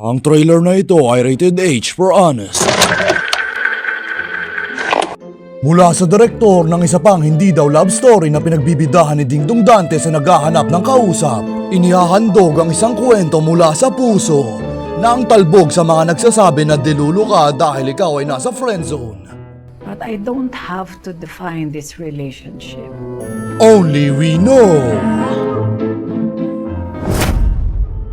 Ang trailer na ito ay rated H for honest. Mula sa direktor ng isa pang hindi daw love story na pinagbibidahan ni Dingdong Dante sa naghahanap ng kausap, inihahandog ang isang kwento mula sa puso na ang talbog sa mga nagsasabi na delulu ka dahil ikaw ay nasa friendzone. But I don't have to define this relationship. Only we know.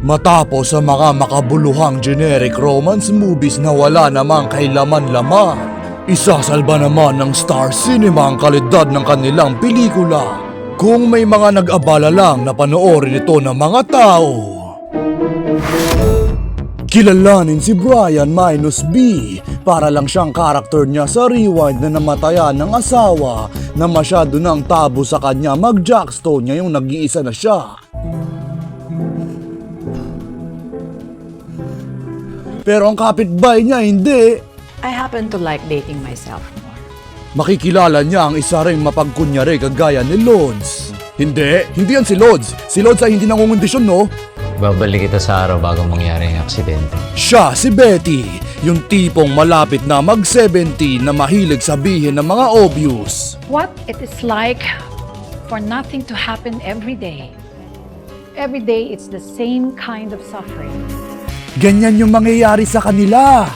Matapos sa mga makabuluhang generic romance movies na wala namang kailaman-laman, isasalba naman ng Star Cinema ang kalidad ng kanilang pelikula kung may mga nag-abala lang na panoorin ito ng mga tao. Kilalanin si Brian minus B para lang siyang karakter niya sa Rewind na namatayan ng asawa na masyado nang tabu sa kanya mag-Jackstone niya yung nag-iisa na siya. Pero ang kapitbahay niya hindi. I happen to like dating myself more. Makikilala niya ang isa ring mapagkunyari kagaya ni Lods. Hindi yan si Lods. Si Lods ay hindi nangungundisyon, no? Babalik kita sa araw bago mangyari ang aksidente. Siya si Betty, yung tipong malapit na mag-70 na mahilig sabihin ng mga obvious. What it is like for nothing to happen every day. Every day it's the same kind of suffering. Ganyan yung mangyayari sa kanila.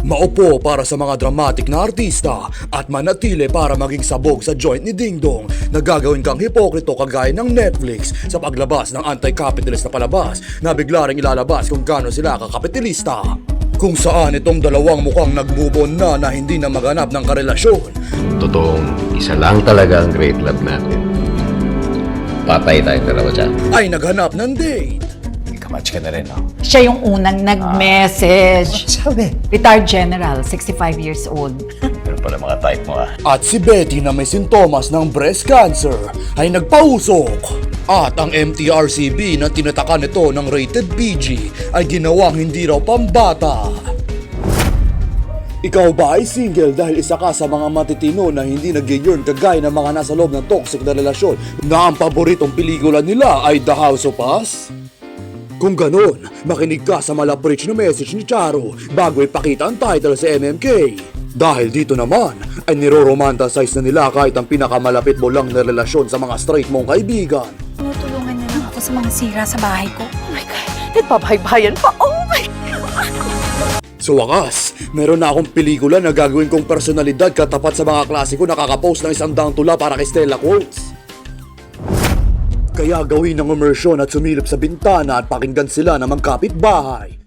Maupo para sa mga dramatic na artista at manatili para maging sabog sa joint ni Dingdong na gagawin kang hipokrito kagaya ng Netflix sa paglabas ng anti-capitalist na palabas na bigla ring ilalabas kung gaano sila kakapitalista. Kung saan itong dalawang mukhang nag-move on na hindi na maghanap ng karelasyon. Totoong isa lang talaga ang great love natin. Patay tayong dalawa dyan. Ay naghanap ng date. Kamatch ka na rin, no? Siya yung unang nag-message. Sabi? Retired general, 65 years old. Pero pala mga type mo, At si Betty na may sintomas ng breast cancer ay nagpausok. At ang MTRCB na tinatakan nito ng rated PG ay ginawang hindi raw pambata. Ikaw ba ay single dahil isa ka sa mga matitino na hindi nag-yearn kagaya ng mga nasa loob ng toxic na relasyon na ang paboritong pelikula nila ay The House of Us? Kung ganon, makinig ka sa malabridge na message ni Charo bago ipakita ang title sa MMK. Dahil dito naman ay niro-romanticize na nila kahit ang pinakamalapit mo lang na relasyon sa mga straight mong kaibigan. Tinutulungan niya lang ako sa mga sira sa bahay ko. Oh my God, nagbabaybayan pa. Oh my God! Sa wakas, meron na akong pelikula na gagawin kong personalidad katapat sa mga klasiko na kakapost ng 100 tula para kay Stella Quotes. Kaya gawin ng immersyon at sumilip sa bintana at pakinggan sila na magkapitbahay.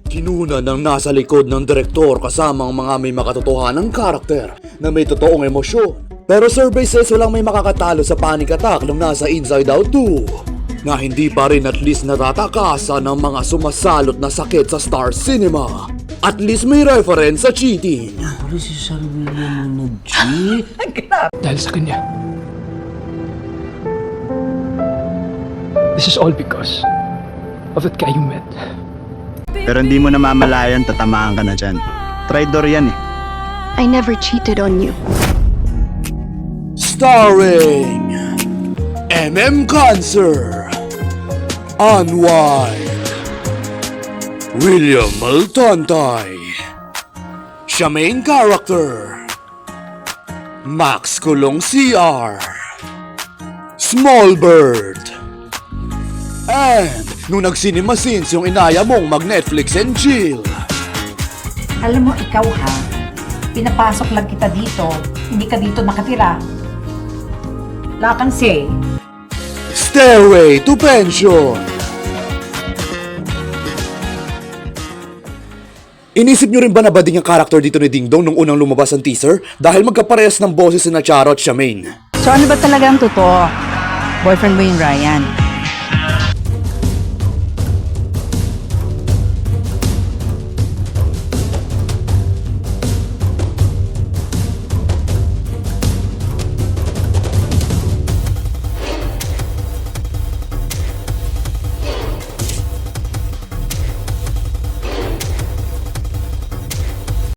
Kinuna ng nasa likod ng direktor kasama ang mga may makatotohanang karakter na may totoong emosyon. Pero survey says walang may makakatalo sa panic attack nung nasa Inside Out 2 na hindi pa rin at least natatakasan ng mga sumasalot na sakit sa Star Cinema. At least may reference sa cheating. Pero si Sir William mo nag-cheat? Dahil sa kanya. This is all because of that guy you met. Pero hindi mo namamalayan, tatamaan ka na dyan. Traidor yan eh. I never cheated on you. Starring Cancer, Unwind, William Maltantay, siya main character, Max Kulong CR, Smallbird, and nung nag-cinema scenes yung inaya mong mag-Netflix and chill. Alam mo, ikaw ha, pinapasok lang kita dito, hindi ka dito nakatira. Wala kang say. Stairway to Pension. Inisip nyo rin ba na bading ang karakter dito ni Dingdong nung unang lumabas ang teaser? Dahil magkaparehas ng boses na Charo at Charmaine. So ano ba talaga ang totoo? Boyfriend mo yung Ryan?